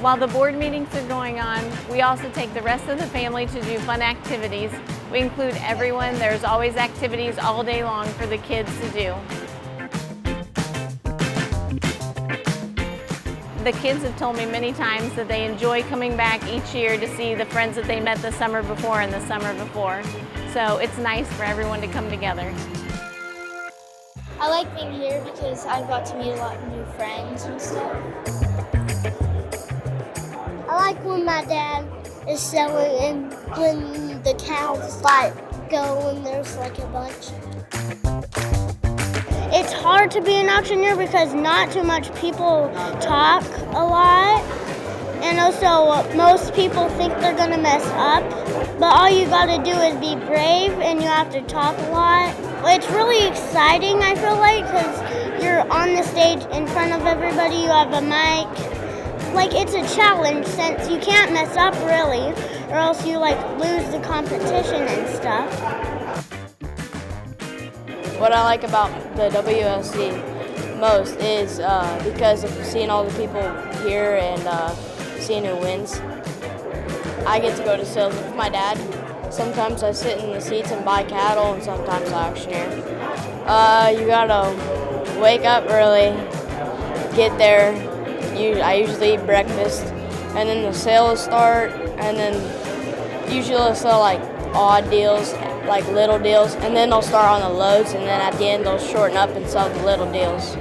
X: While the board meetings are going on, we also take the rest of the family to do fun activities. We include everyone. There's always activities all day long for the kids to do. The kids have told me many times that they enjoy coming back each year to see the friends that they met the summer before and the summer before. So it's nice for everyone to come together.
Y: I like being here because I've got to meet a lot of new friends and stuff. I like when my dad is selling and when the cows go and there's a bunch. It's hard to be an auctioneer because not too much people talk a lot, and also most people think they're gonna mess up, but all you gotta do is be brave and you have to talk a lot. It's really exciting, I feel like, because you're on the stage in front of everybody, you have a mic. It's a challenge since you can't mess up really, or else you lose the competition and stuff.
Z: What I like about the WLC most is because of seeing all the people here and seeing who wins. I get to go to sales with my dad. Sometimes I sit in the seats and buy cattle, and sometimes I auctioneer. You gotta wake up early, get there. I usually eat breakfast, and then the sales start, and then usually they'll sell odd deals, little deals, and then they'll start on the loads, and then at the end they'll shorten up and sell the little deals.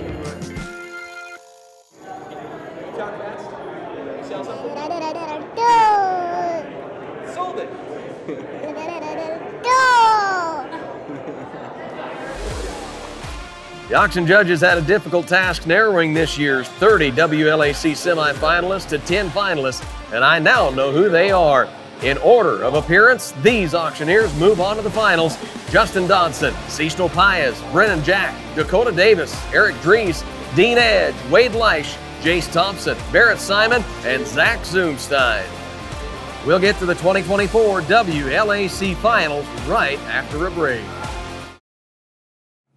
B: Sold it.
A: The auction judges had a difficult task narrowing this year's 30 WLAC semifinalists to 10 finalists, and I now know who they are. In order of appearance, these auctioneers move on to the finals. Justin Dodson, Cecil Paez, Brennan Jack, Dakota Davis, Eric Dries, Dean Edge, Wade Leish, Jace Thompson, Barrett Simon, and Zach Zoomstein. We'll get to the 2024 WLAC finals right after a break.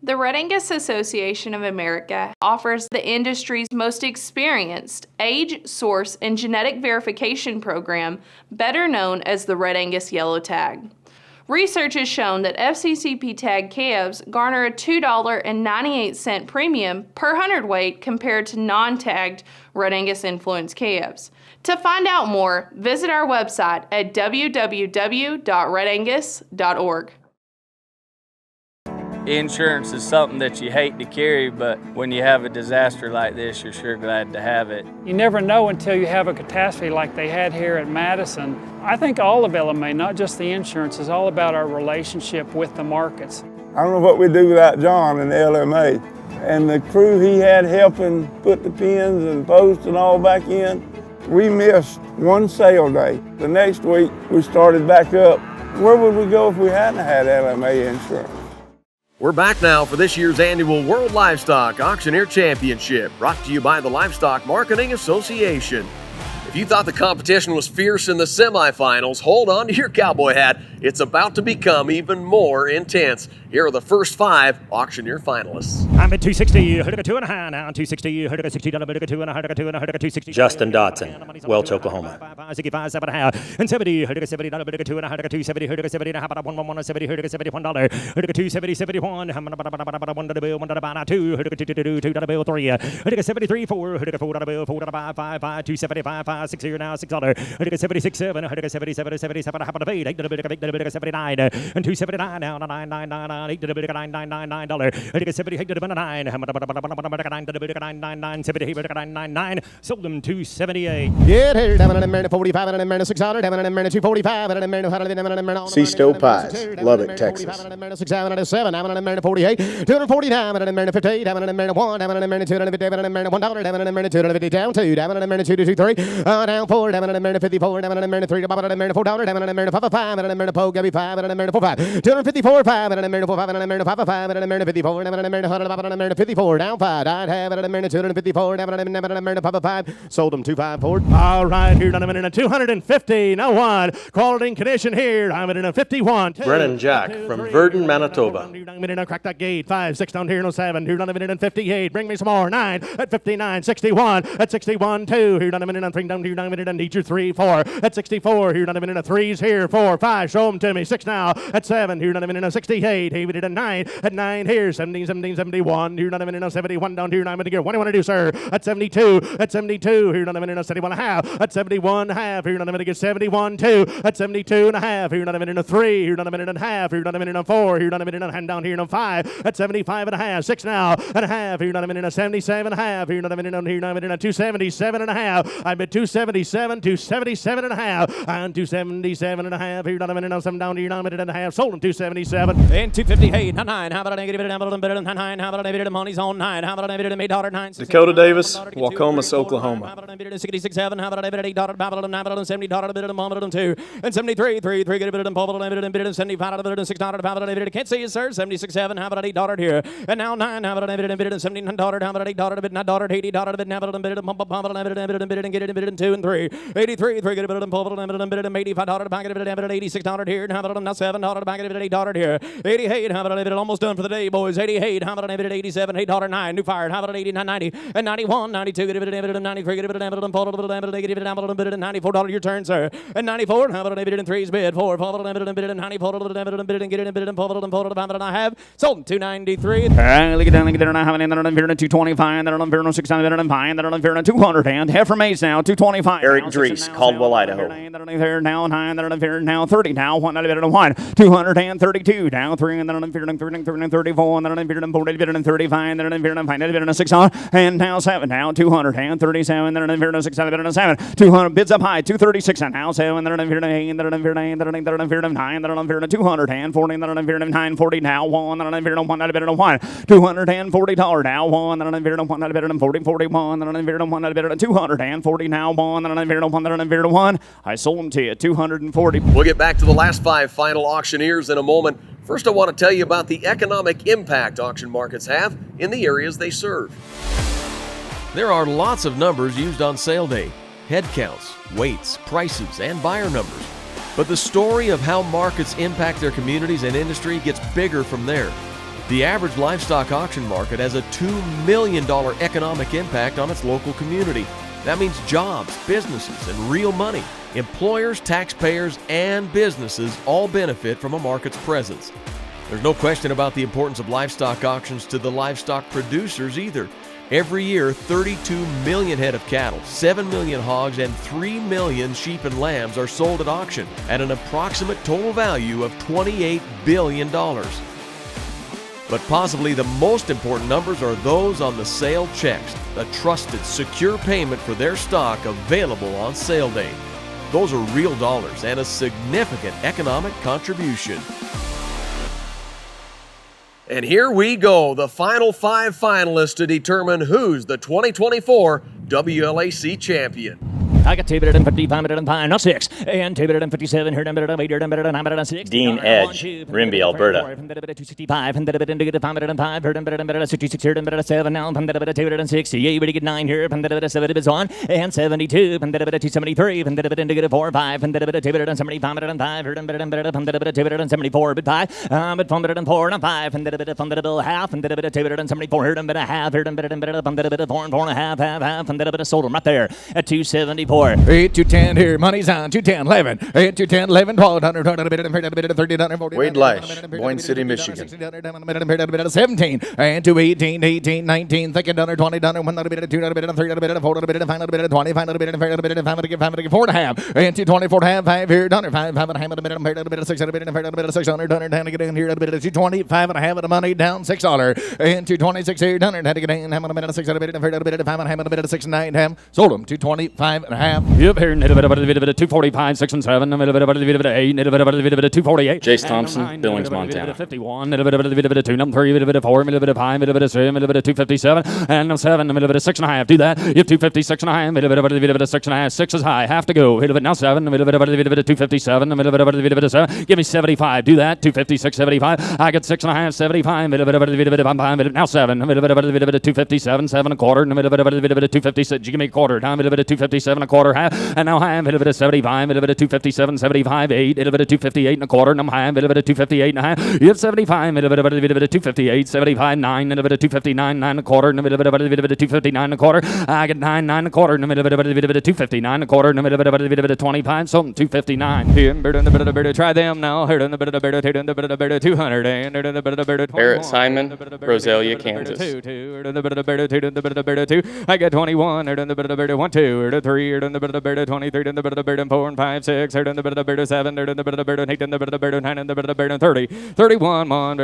E: The Red Angus Association of America offers the industry's most experienced age, source, and genetic verification program, better known as the Red Angus Yellow Tag. Research has shown that FCCP tag calves garner a $2.98 premium per hundredweight compared to non-tagged Red Angus influenced calves. To find out more, visit our website at www.redangus.org.
F: Insurance is something that you hate to carry, but when you have a disaster like this, you're sure glad to have it.
G: You never know until you have a catastrophe like they had here at Madison. I think all of LMA, not just the insurance, is all about our relationship with the markets.
H: I don't know what we'd do without John and LMA. And the crew he had helping put the pins and posts and all back in. We missed one sale day. The next week, we started back up. Where would we go if we hadn't had LMA insurance?
A: We're back now for this year's annual World Livestock Auctioneer Championship, brought to you by the Livestock Marketing Association. If you thought the competition was fierce in the semifinals, hold on to your cowboy hat. It's about to become even more intense. Here are the first 5 auctioneer finalists.
B: I'm at 260, Hurdica 2 and a half now, 260, Hurdica $60, Hurdica 2 and a Hurdica 2 and a Hurdica 260.
M: Justin Dotson, Welch, Oklahoma.
B: 65, 7 and a half, and 70, Hurdica $70, Hurdica 2 and a Hurdica 270, Hurdica 70 and a half, 170, Hurdica $71, Hurdica 270, 71, $1 bill, $1 2, Hurdica 2 bill 3, Hurdica 73, 4, Hurdica 4 bill, 4 5, 5, 275, 5, 6 here now, $6, Hurdica 76, 7, Hurdica 77, 77, $8, 8, Hurdica 79, and 279 now, 999. $8 $999, Hurdica 70, $9, $999, sold them $278. Get here, $45, and 600, $245,
K: C. Stowe Pies, Lubbock, Texas.
B: 607, $48, $249, $58, $1, $250, down 2, $223, down 4, $54, $3, $4, $5, $254, $5, $4, $54, down 5. I'd have it at $254, sold them $254. All right, here done a minute 250. No one. Quality and condition here. I'm at 51.
M: Brennan Jack from Verdon, Manitoba.
B: Crack that gate. 5, 6 down here, 7. Here done a minute 58. Bring me some more. 9 at 59. 61 at 61. 2. Here done a minute 3 down here. Done a minute and need your 3. 4 at 64. Here done a minute 3's here. 4, 5. Show them to me. 6 now at 7. Here done a minute 68. Here we did a 9 at 9 here. 17, 17, 71. Here done a minute 71 down here. 9 minute here. What do you want to do, sir? At 72. At 72. Here done a minute 71 and a half. At 71 and a half. Here done a minute get 71 2. At 72 and a half. Here done a minute 3. Here done a minute and a half. Here done a minute 4. Here done a minute and a hand down here. 5 at 75 and a half. 6 now and a half. Here done a minute 77 and a half. Here done a minute here. Done a minute 277 and a half. I'm at 277, 277 and a half. And 277 and a half. Here done a minute 7 down here. 9 minute and a half. Sold him 277. And 258. 9. How about a negative? How about a better than 9? How about a negative? Money's on 9. How about a negative? $8.09.
N: Dakota Davis, Wacomas, Oklahoma.
B: How about a negative? 66, 7. How about a negative? $8. How about a $9, $70, 2. And 73, 3, 3, get a bit of $75, 6. How about a negative? Can't see you, sir. 76, 7. How about $8 here? And now 9. How about a negative? $79. How about $8? $80, $80, how about a bit of get it a 2 and 3. 83, 3, get a bit of $85, back of it, $86 here. How about now $7, back of it, $8 here. 88, how about a bit almost done for the day, boys. 88, how about a bit 87, $8, 9. New fired, how about 89, 90, and 91, 92, get a bit of 93, get a bit of $94. Your turn, sir. And 94, how about a bit in 3's bid? 4, $94, and get it a bit of $4, I have sold 293. Look at down, I have an 225, then I'm 605, then I'm 200, and Heifer Maze now 225.
M: Eric Drees, Caldwell, Idaho.
B: Now 9, now 30, now 1, 232, now 3, and then I'm 34, and then I'm 35, then I'm 600, and now 7, now 237, then I'm 607, 200 bids up high, 236, and now 7, then I'm 8, then I'm 9, then I'm 200, and 40, then I'm 940, now 1, then I'm 1, $240, now 1, then I'm 40, 41, then I'm 240, now 1, then I'm 1, I sold them to you, 240.
A: We'll get back to the last 5 final auctioneers in a moment. First, I want to tell you about the economic impact auction markets have in the areas they serve. There are lots of numbers used on sale day: head counts, weights, prices, and buyer numbers. But the story of how markets impact their communities and industry gets bigger from there. The average livestock auction market has a $2 million economic impact on its local community. That means jobs, businesses, and real money. Employers, taxpayers, and businesses all benefit from a market's presence. There's no question about the importance of livestock auctions to the livestock producers either. Every year, 32 million head of cattle, 7 million hogs, and 3 million sheep and lambs are sold at auction at an approximate total value of $28 billion. But possibly the most important numbers are those on the sale checks, the trusted, secure payment for their stock available on sale day. Those are real dollars and a significant economic contribution. And here we go, the final 5 finalists to determine who's the 2024 WLAC champion.
B: I got 255, not 6, and 257, 8,
M: Dean Edge, Rimby, Alberta.
B: 265, 5, 66, 7, now 260, pretty good 9 here, 7 is on, and 72, 273, 4, 5, 275, 274, but 5, but 4, and 5, half, 274, half, 4 and a half, sold them right there at 274.
C: 8 to 10 here. Money's on. 210, 11. 8 to 10, 11, 12, 100,
N: Wade Lash, Boyne City, Michigan.
C: 17, and to 18, 18, 19, second, 20, 100, 200, 300, 400, 500, 20, 500, 4 and a half, and to 24 and a half, 5 here, 5, 500, 600, 600, 100, get in here, 25 and a half of the money down, $6, and to 26 here, 100, had to get in, 600, 500, 6 and 9, sold them to 25 and a half.
B: Yep, here, 245, 6 and 7, 8, 248.
N: Jace Thompson, Billings, Montana.
B: 51, 2, 4, 5, 7, 257, and 7, 6 and a half. Do that. Yep, 256 and a half, 6 and a half, 6 is high, have to go. Now 7, 257, 7. Give me 75. Do that. 256, 75. I get 6 and a half, 75. Now 7, 257, 7 and a quarter, 256. You give me a quarter. Now 257 and a quarter, half, and now high, 75, 257, 75, 8, 258 and a quarter, and I'm high, 258 and a half. You have 75, 258, 75, 9, 259, 9 and a quarter, 259 and a quarter. I get 9, 9 and a quarter, 259 and a quarter, 25, something, 259. Try them now. 200 and
N: Barrett Simon, Roselia, Kansas.
B: I get 21, 1, 2, 3, 23, 4 and 5, 6, 7, 8, 9, 30, 31, 1,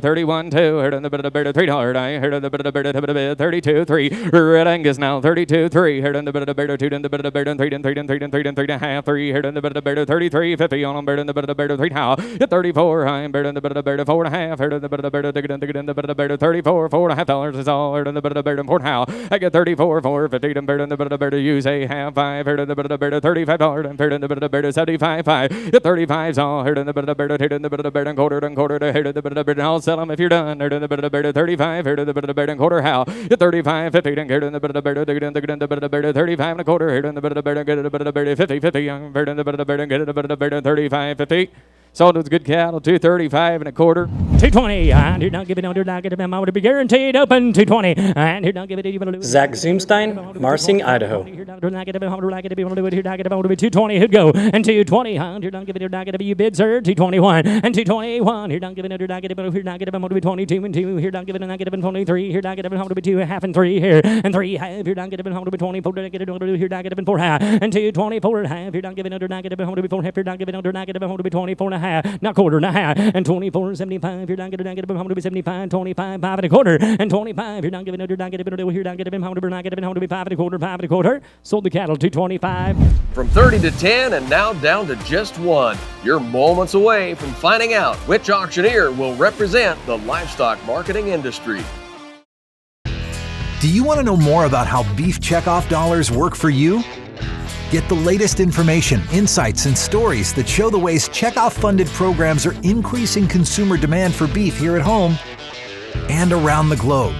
B: 31, 2, 3, 32, 3, Red Angus now, 32, 3, 2, 3, 3, 33, 50 on them, 3 how, 34, I'm 4 and a half, 34, $4.50 is all, 4 how, I get 34, 4, 50, use a half, 5, $35, 75, 5, 35's all, quarter, I'll sell them if you're done, 35, quarter, how, 35, 50, 35 and a quarter, 50, 35, 50. Sold those good cattle, 235 and a quarter. 220, and you're not giving out, you're not getting them out to be guaranteed open. 220, and you're not giving it.
D: Zach Zoomstein, Marsing, Idaho.
B: 220, who'd go, and 220, and you're not giving it, you're not going to be you bid, sir. 221, and 221, you're not giving it, you're not getting you're not getting them to be 22 and 2, you're not giving it, not getting 23, you're not getting them to be 2, half and 3 here, and 3 half, you're not getting them to be 24, you're not getting 4 half, and 224 half, you're not giving it, you're not getting them to be 4 half, you're not giving it, you're not getting them to be 24 and a half. Not quarter and a half, and 24, 75, you're not getting home to be 75, 25, 5 and a quarter, and 25, you're not giving it, you're not getting home to be 5 and a quarter, 5 and a quarter. Sold the cattle, 225.
A: From 30 to 10 and now down to just 1. You're moments away from finding out which auctioneer will represent the livestock marketing industry.
I: Do you want to know more about how beef checkoff dollars work for you? Get the latest information, insights, and stories that show the ways checkoff-funded programs are increasing consumer demand for beef here at home and around the globe.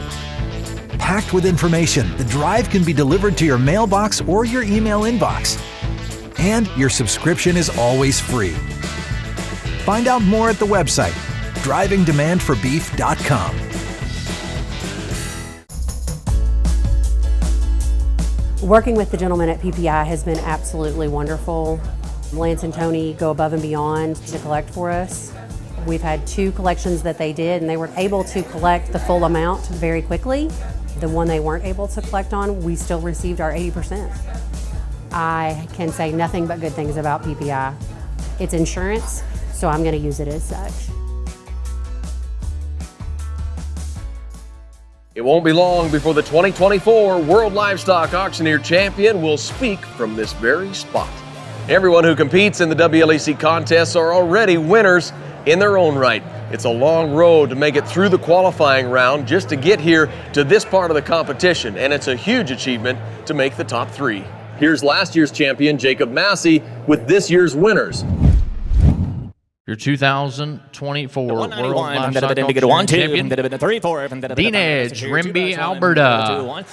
I: Packed with information, the drive can be delivered to your mailbox or your email inbox. And your subscription is always free. Find out more at the website drivingdemandforbeef.com.
J: Working with the gentleman at PPI has been absolutely wonderful. Lance and Tony go above and beyond to collect for us. We've had 2 collections that they did, and they were able to collect the full amount very quickly. The one they weren't able to collect on, we still received our 80%. I can say nothing but good things about PPI. It's insurance, so I'm going to use it as such.
A: It won't be long before the 2024 World Livestock Auctioneer Champion will speak from this very spot. Everyone who competes in the WLAC contests are already winners in their own right. It's a long road to make it through the qualifying round just to get here to this part of the competition, and it's a huge achievement to make the top 3. Here's last year's champion, Jacob Massey, with this year's winners.
B: Your 2024 World Livestock Auctioneer Champion,
C: Dean Edge, Rimby, Alberta.
B: 1,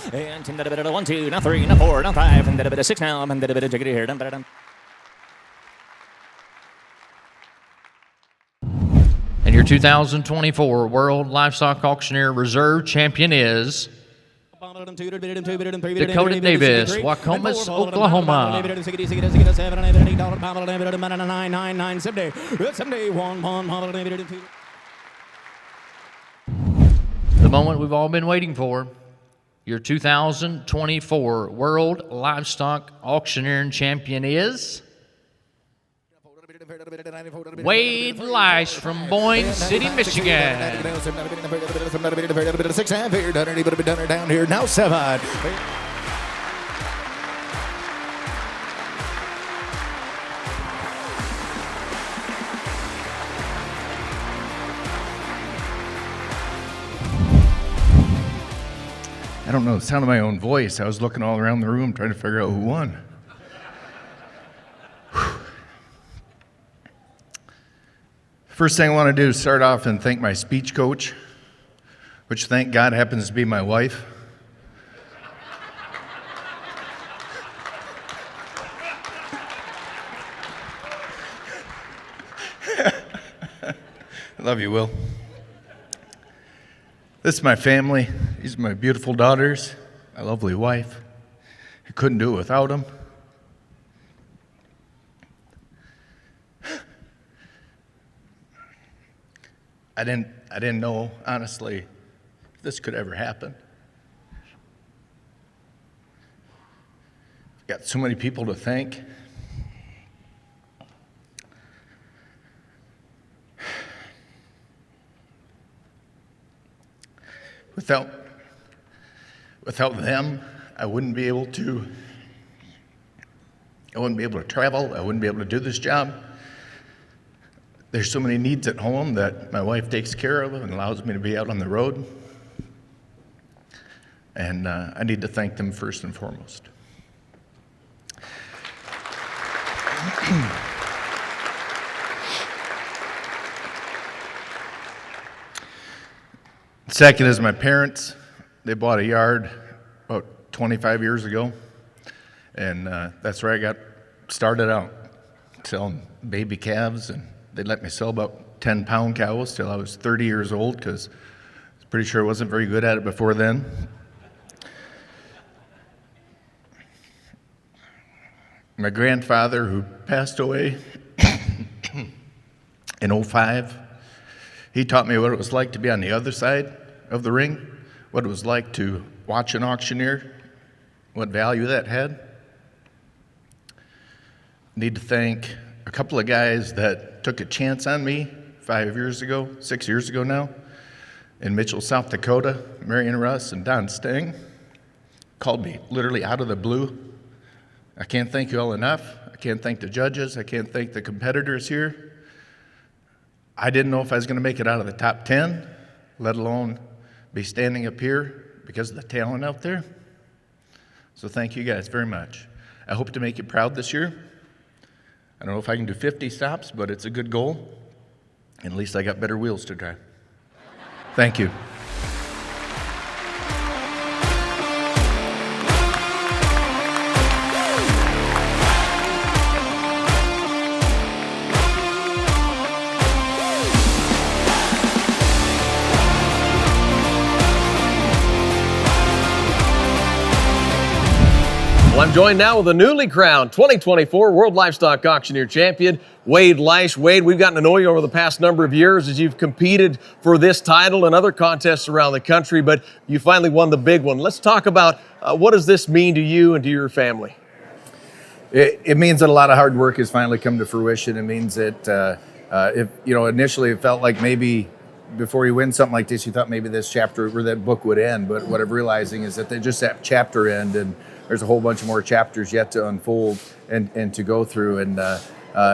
B: 2, now 3, now 4, now 5, and 6 now, and check it here. And your 2024 World Livestock Auctioneer Reserve Champion is Dakota Davis, Wacomas, Oklahoma. The moment we've all been waiting for. Your 2024 World Livestock Auctioneering Champion is Wade Leish from Boyne City, Michigan.
C: Down here now 7. I don't know the sound of my own voice. I was looking all around the room trying to figure out who won. First thing I want to do is start off and thank my speech coach, which thank God happens to be my wife. I love you, Will. This is my family. These are my beautiful daughters, my lovely wife. I couldn't do it without them. I didn't know, honestly, if this could ever happen. I've got so many people to thank. Without them, I wouldn't be able to travel. I wouldn't be able to do this job. There's so many needs at home that my wife takes care of and allows me to be out on the road. And I need to thank them first and foremost. Second is my parents. They bought a yard about 25 years ago. And that's where I got started out, selling baby calves, and they let me sell about 10-pound cows till I was 30 years old because I was pretty sure I wasn't very good at it before then. My grandfather, who passed away in 2005, he taught me what it was like to be on the other side of the ring, what it was like to watch an auctioneer, what value that had. Need to thank a couple of guys that took a chance on me 6 years ago now, in Mitchell, South Dakota. Marion Russ and Don Stang called me literally out of the blue. I can't thank you all enough. I can't thank the judges. I can't thank the competitors here. I didn't know if I was going to make it out of the top 10, let alone be standing up here because of the talent out there. So thank you guys very much. I hope to make you proud this year. I don't know if I can do 50 stops, but it's a good goal. And at least I got better wheels to drive. Thank you.
A: Well, I'm joined now with the newly crowned 2024 World Livestock Auctioneer Champion, Wade Leish. Wade, we've gotten to know you over the past number of years as you've competed for this title and other contests around the country, but you finally won the big one. Let's talk about what does this mean to you and to your family?
C: It means that a lot of hard work has finally come to fruition. It means that initially it felt like maybe before you win something like this, you thought maybe this chapter or that book would end. But what I'm realizing is that they just that chapter end, and there's a whole bunch of more chapters yet to unfold and to go through. And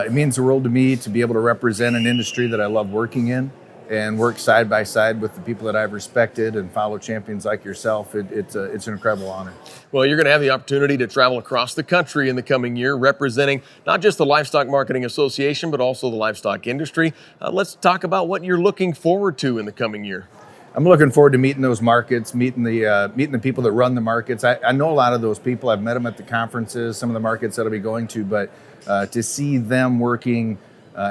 C: it means the world to me to be able to represent an industry that I love working in and work side by side with the people that I've respected and follow champions like yourself. It's an incredible honor.
A: Well, you're going to have the opportunity to travel across the country in the coming year, representing not just the Livestock Marketing Association, but also the livestock industry. Let's talk about what you're looking forward to in the coming year.
C: I'm looking forward to meeting those markets, meeting the people that run the markets. I know a lot of those people. I've met them at the conferences, some of the markets that I'll be going to, but to see them working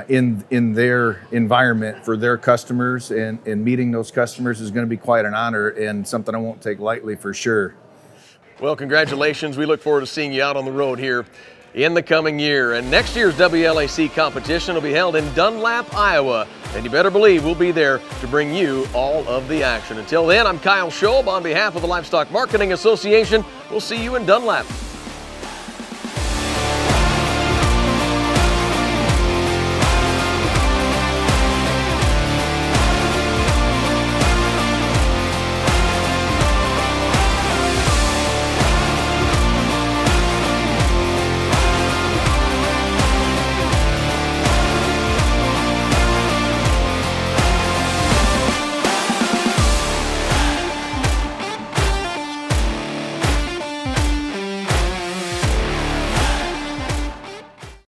C: in their environment for their customers and meeting those customers is going to be quite an honor and something I won't take lightly for sure.
A: Well, congratulations. We look forward to seeing you out on the road here in the coming year. And next year's WLAC competition will be held in Dunlap, Iowa. And you better believe we'll be there to bring you all of the action. Until then, I'm Kyle Shobe on behalf of the Livestock Marketing Association. We'll see you in Dunlap.